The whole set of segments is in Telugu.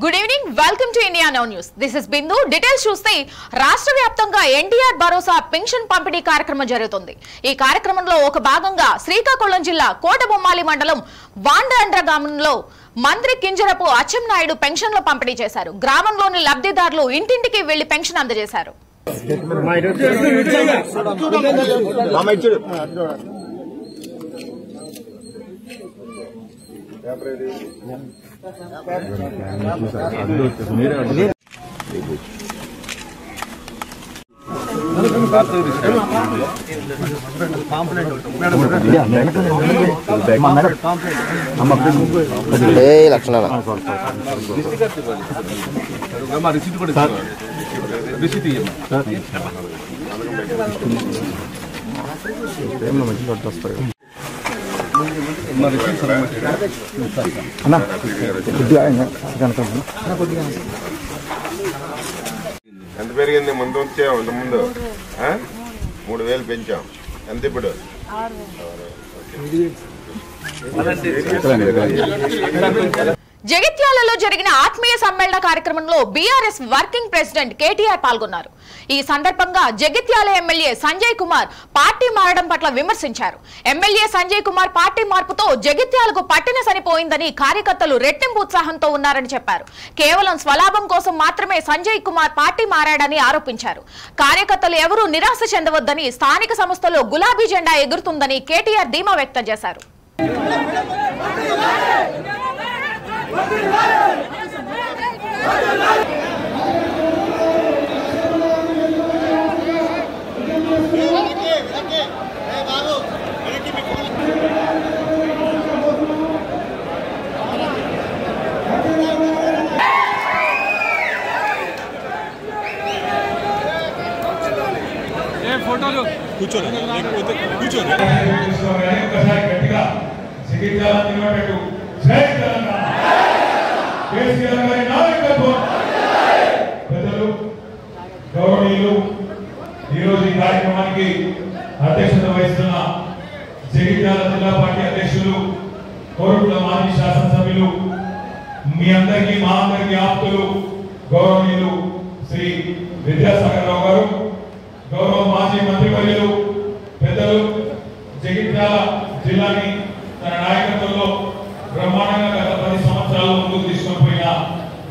Good evening, welcome to India now news. This is Bindu. Details చూస్తే రాష్ట్ర వ్యాప్తంగా ఎన్టీఆర్ భరోసా పెన్షన్ పంపిణీ కార్యక్రమం జరుగుతుంది. ఈ కార్యక్రమంలో ఒక భాగంగా శ్రీకాకుళం జిల్లా కోటబొమ్మాలి మండలం వాండ్ర గ్రామంలో మంత్రి కింజరపు అచ్చెన్నాయుడు పెన్షన్లు పంపిణీ చేశారు. గ్రామంలోని లబ్ధిదారులు ఇంటింటికి వెళ్లి పెన్షన్ అందజేశారు. ఎంత పెరిగింది? ముందు వచ్చాము, ముందు 3000 పెంచాం. ఎంత ఇప్పుడు? జగిత్యాలలో జరిగిన ఆత్మీయ సమ్మేళన కార్యక్రమంలో బీఆర్ఎస్ వర్కింగ్ ప్రెసిడెంట్ కేటీఆర్ పాల్గొన్నారు. ఈ సందర్భంగా జగిత్యాల ఎమ్మెల్యే సంజయ్ కుమార్ పార్టీ మారడం పట్ల విమర్శించారు. ఎమ్మెల్యే సంజయ్ కుమార్ పార్టీ మార్పుతో జగిత్యాలకు పట్టిన సరిపోయిందని, కార్యకర్తలు రెట్టింపు ఉత్సాహంతో ఉన్నారని చెప్పారు. కేవలం స్వలాభం కోసం మాత్రమే సంజయ్ కుమార్ పార్టీ మారాడని ఆరోపించారు. కార్యకర్తలు ఎవరూ నిరాశ చెందవద్దని, స్థానిక సంస్థలో గులాబీ జెండా ఎగురుతుందని కేటీఆర్ ధీమా వ్యక్తం చేశారు. గౌరవనీయులు ఈరోజు ఈ కార్యక్రమానికి అధ్యక్షత వహిస్తున్న జగిత్యాల జిల్లా పార్టీ అధ్యక్షులు, కోరుట్ల మాజీ శాసనసభ్యులు, మీ అందరికీ మా అందరికీ ఆప్తులు గౌరవనీయులు శ్రీ విద్యాసాగర్ రావు గారు, గౌరవ మాజీ మంత్రివర్యులు, పెద్దలు, జగిత్యాల జిల్లాని తన నాయకత్వంలో బ్రహ్మాండంగా గత 10 సంవత్సరాల ముందుకు తీసుకొని పోయిన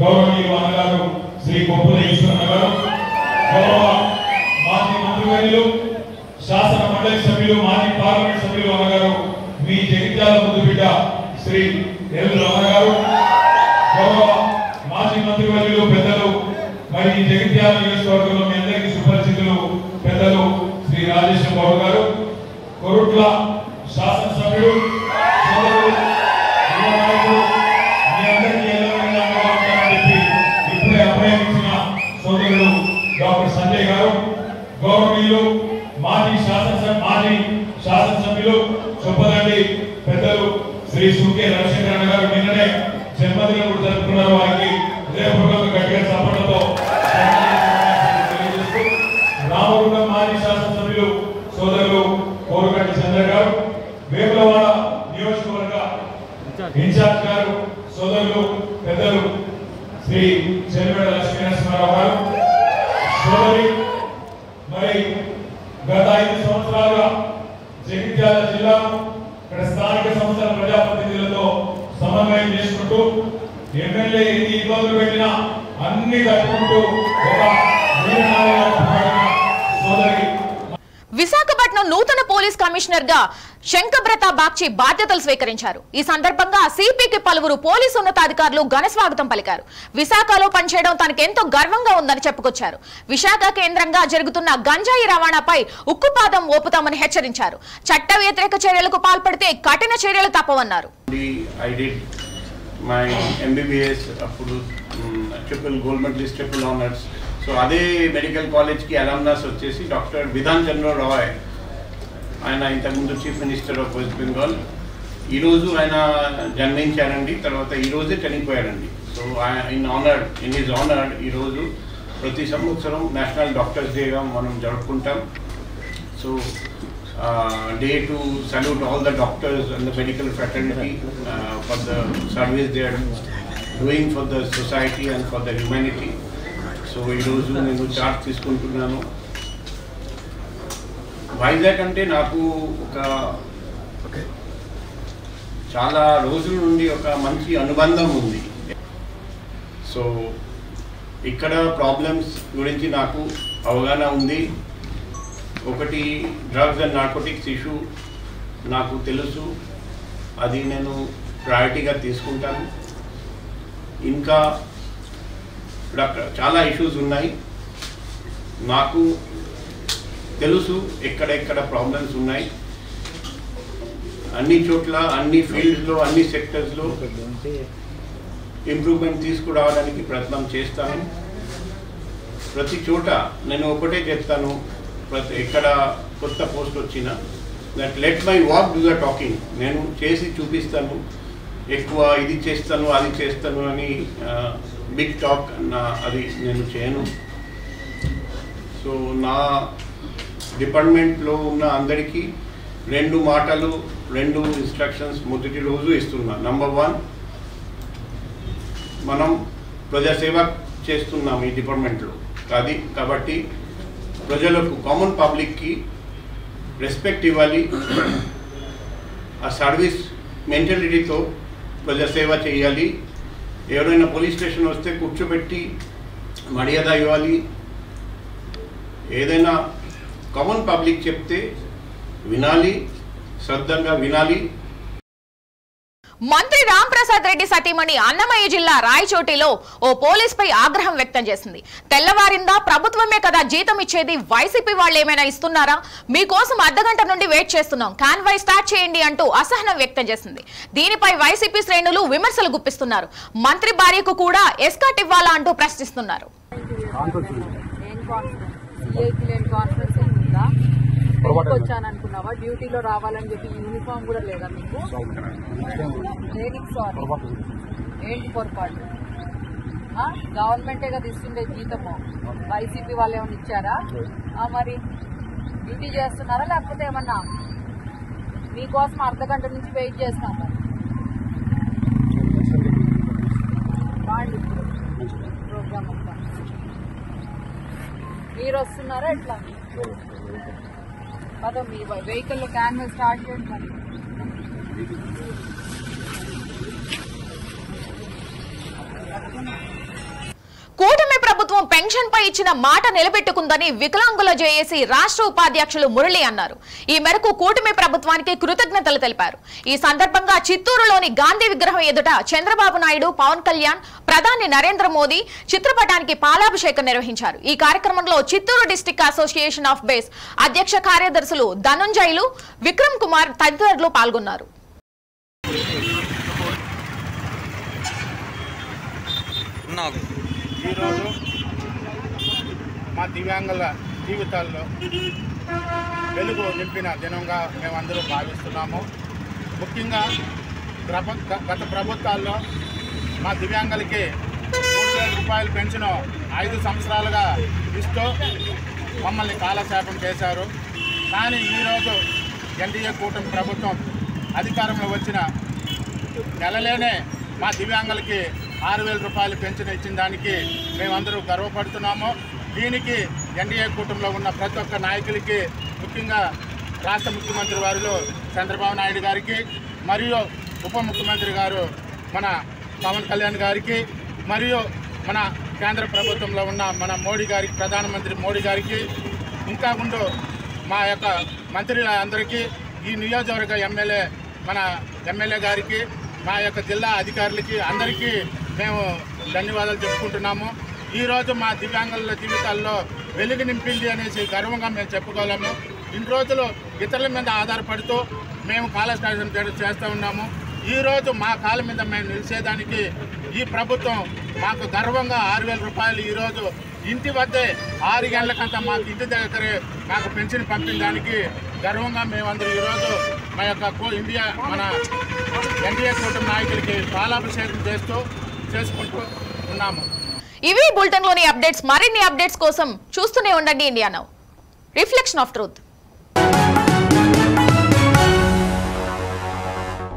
గౌరవనీయులు అన్నగారు శ్రీ కొప్పుల ఈశ్వరన్న గారు, గౌరవ మాజీ మంత్రివర్యులు, శాసన మండలి సభ్యులు, మాజీ పార్లమెంట్ సభ్యులు అన్నగారు మీ జగిత్యాల ముందు బిడ్డ శ్రీ ఎల్ రమణ గారు, గౌరవ మాజీ మంత్రివర్యులు, పెద్దలు, మరి ఈ జగిత్యాల నియోజకవర్గంలో మీ అందరికీ సుపరిచితులు పెద్దలు శ్రీ రాజేశ్వర గౌడ్ గారు, కొరుట్ల శాసనసభ్యుడు, సోదరుడు, యువ నాయకుడు, మీ అందరికీ ఎల్లవేళలా అండగా ఉంటారని చెప్పి ఇప్పుడే అభయమిచ్చిన సోదరుడు డాక్టర్ సంజయ్ గారు, గౌరవనీయులు మాజీ శాసనసభ్యులు చొప్పదండి పెద్దలు శ్రీ సుకే రవిశంకరణ గారు నిన్ననే జన్మదినం కూడా జరుపుకున్నారు. వారికి హృదయపూర్వక గట్టిగా చప్పట్లతో తెలియజేస్తూ, రామగుండం మాజీ శాసనసభ్యులు సోదరులు కోరుగంటి చంద్ర గారు, వేములవాడ నియోజకవర్గ ఇన్ఛార్జ్ గారు సోదరులు పెద్దలు శ్రీ చెల్లివేడ లక్ష్మీనరసింహారావు గారు, సోదరి, మరి గత 5 సంవత్సరాలుగా జగిత్యాల జిల్లాను ఇక్కడ స్థానిక సంస్థల ప్రజాప్రతినిధులతో సమన్వయం చేసుకుంటూ ఎమ్మెల్యే ఎన్ని ఇబ్బందులు పెట్టినా అన్ని తట్టుకుంటూ ఒక సోదరి. విశాఖపట్నం నూతన పోలీస్ కమిషనర్ గా శంకబ్రత బాగ్చి బాధ్యతలు స్వీకరించారు. ఈ సందర్భంగా సిపికి పలువురు పోలీసు ఉన్నతాధికారులు ఘన స్వాగతం పలికారు. విశాఖలో పనిచేయడం తనకెంతో గర్వంగా ఉందని చెప్పుకొచ్చారు. విశాఖ కేంద్రంగా జరుగుతున్న గంజాయి రవాణాపై ఉక్కుపాదం మోపుతామని హెచ్చరించారు. చట్ట వ్యతిరేక చర్యలకు పాల్పడితే కఠిన చర్యలు తప్పవన్నారు. సో అదే మెడికల్ కాలేజ్కి అలమ్నస్ వచ్చేసి డాక్టర్ విధాన్ చంద్ర రాయ్, ఆయన ఇంతకుముందు chief minister of west Bengal. ఈరోజు ఆయన జన్మించారండి, తర్వాత ఈరోజే చనిపోయారండి. సో ఇన్ హిజ్ ఆనర్ ఈరోజు ప్రతి సంవత్సరం నేషనల్ డాక్టర్స్ డేగా మనం జరుపుకుంటాం. So day to salute all the doctors and the medical fraternity for the service they are doing for the society and for the humanity. So ఈరోజు నేను చార్జ్ తీసుకుంటున్నాను. వైజాగ్ అంటే నాకు ఒక చాలా రోజుల నుండి ఒక మంచి అనుబంధం ఉంది. సో ఇక్కడ ప్రాబ్లమ్స్ గురించి నాకు అవగాహన ఉంది. ఒకటి డ్రగ్స్ అండ్ నార్కోటిక్స్ ఇష్యూ నాకు తెలుసు, అది నేను ప్రయారిటీగా తీసుకుంటాను. ఇంకా చాలా ఇష్యూస్ ఉన్నాయి, నాకు తెలుసు ఎక్కడెక్కడ ప్రాబ్లమ్స్ ఉన్నాయి. అన్ని చోట్ల, అన్ని ఫీల్డ్స్లో, అన్ని సెక్టర్స్లో ఇంప్రూవ్మెంట్ తీసుకురావడానికి ప్రయత్నం చేస్తాను. ప్రతి చోట నేను ఒకటే చెప్తాను, ఎక్కడ కొత్త పోస్ట్ వచ్చినా that let my walk do the talking. నేను చేసి చూపిస్తాను, ఎక్కువ ఇది చేస్తాను అది చేస్తాను అని బిగ్ టాక్ అది నేను చేయను. సో నా డిపార్ట్మెంట్లో ఉన్న అందరికీ 2 మాటలు, 2 ఇన్స్ట్రక్షన్స్ మొదటి రోజు ఇస్తున్నా. నంబర్ 1, మనం ప్రజాసేవ చేస్తున్నాం ఈ డిపార్ట్మెంట్లో. కాబట్టి ప్రజలకు, కామన్ పబ్లిక్కి రెస్పెక్ట్ ఇవ్వాలి. ఆ సర్వీస్ మెంటాలిటీతో ప్రజాసేవ చేయాలి. ఎవరైనా పోలీస్ స్టేషన్ వస్తే కూర్చోబెట్టి మర్యాద ఇవ్వాలి. ఏదైనా కామన్ పబ్లిక్ చెప్తే వినాలి, శ్రద్ధగా వినాలి. మంత్రి రామ్ ప్రసాద్ రెడ్డి సతీమణి అన్నమయ్య జిల్లా రాయచోటిలో ఓ పోలీస్ పై ఆగ్రహం వ్యక్తం చేసింది. తెల్లవారిందా, ప్రభుత్వమే కదా జీతం ఇచ్చేది, వైసీపీ వాళ్ళు ఏమైనా ఇస్తున్నారా, మీకోసం అర్ధగంట నుండి వెయిట్ చేస్తున్నాం, కాన్వాయ్ స్టార్ట్ చేయండి అంటూ అసహనం వ్యక్తం చేసింది. దీనిపై వైసీపీ శ్రేణులు విమర్శలు గుప్పిస్తున్నారు. మంత్రి భార్యకు కూడా ఎస్కాట్ ఇవ్వాలా అంటూ ప్రశ్నిస్తున్నారు. వచ్చాననుకున్నావా? డ్యూటీలో రావాలని చెప్పి యూనిఫామ్ కూడా లేదా మీకు? దేనికి సారీ? ఏంటి పొరపాటు? గవర్నమెంటే కదా ఇస్తుండే జీతము, వైసీపీ వాళ్ళు ఏమైనా ఇచ్చారా? మరి డ్యూటీ చేస్తున్నారా లేకపోతే ఏమన్నా? మీకోసం అర్ధగంట నుంచి వెయిట్ చేస్తాం. వాళ్ళు ప్రోగ్రామ్ అంతా మీరు వస్తున్నారా ఎట్లా? అదో మీ వెహికల్లో క్యాన్వాస్ స్టార్ట్ చేయండి. మరి కూటమి ప్రభుత్వం పెన్షన్ పై ఇచ్చిన మాట నిలబెట్టుకుందని వికలాంగుల జేఏసీ రాష్ట్ర ఉపాధ్యక్షులు మురళి అన్నారు. ఈ మేరకు కూటమి ప్రభుత్వానికి కృతజ్ఞతలు తెలిపారు. ఈ సందర్భంగా చిత్తూరులోని గాంధీ విగ్రహం ఎదుట చంద్రబాబు నాయుడు, పవన్ కళ్యాణ్, ప్రధాని నరేంద్ర మోదీ చిత్రపటానికి పాలాభిషేకం నిర్వహించారు. ఈ కార్యక్రమంలో Chittoor district association of base అధ్యక్ష కార్యదర్శులు ధనుంజయులు, విక్రమ్ కుమార్ తదితరులు పాల్గొన్నారు. ఈరోజు మా దివ్యాంగుల జీవితాల్లో వెలుగు నింపిన దినంగా మేమందరూ భావిస్తున్నాము. ముఖ్యంగా గత ప్రభుత్వాల్లో మా దివ్యాంగులకి 3,000 రూపాయల పెన్షన్ 5 సంవత్సరాలుగా ఇస్తూ మమ్మల్ని కాలక్షేపం చేశారు. కానీ ఈరోజు ఎన్డీఏ కూటమి ప్రభుత్వం అధికారంలో వచ్చిన నెలలోనే మా దివ్యాంగులకి 6,000 రూపాయలు పెన్షన్ ఇచ్చిన దానికి మేమందరూ గర్వపడుతున్నాము. దీనికి ఎన్డీఏ కూటమిలో ఉన్న ప్రతి ఒక్క నాయకులకి, ముఖ్యంగా రాష్ట్ర ముఖ్యమంత్రి వారిలో చంద్రబాబు నాయుడు గారికి, మరియు ఉప ముఖ్యమంత్రి గారు మన పవన్ కళ్యాణ్ గారికి, మరియు మన కేంద్ర ప్రభుత్వంలో ఉన్న మన మోడీ గారికి, ప్రధానమంత్రి మోడీ గారికి, ఇంకా ముందు మా యొక్క మంత్రులందరికీ, ఈ నియోజకవర్గ ఎమ్మెల్యే మన ఎమ్మెల్యే గారికి, మా యొక్క జిల్లా అధికారులకి అందరికీ మేము ధన్యవాదాలు చెప్పుకుంటున్నాము. ఈరోజు మా దివ్యాంగుల జీవితాల్లో వెలుగు నింపింది అనేసి గర్వంగా మేము చెప్పుకోలేము. ఇన్ని రోజులు ఇతరుల మీద ఆధారపడుతూ మేము కాలక్షేపం చేస్తూ ఉన్నాము. ఈరోజు మా కాళ్ళ మీద మేము నిలిచేదానికి ఈ ప్రభుత్వం మాకు గర్వంగా 6,000 రూపాయలు ఈరోజు ఇంటి వద్దే 6 గంటలకంతా మాకు ఇంటి దగ్గరే మాకు పెన్షన్ పంపిన దానికి గర్వంగా మేమందరూ ఈరోజు మా యొక్క మన ఎన్డీఏ కూటమి నాయకులకి పాలాభిషేకం చేసుకుంటూ ఉన్నాము. ఇవి బులెటిన్ లోని అప్డేట్స్. మరిన్ని అప్డేట్స్ కోసం చూస్తూనే ఉండండి India now, reflection of truth.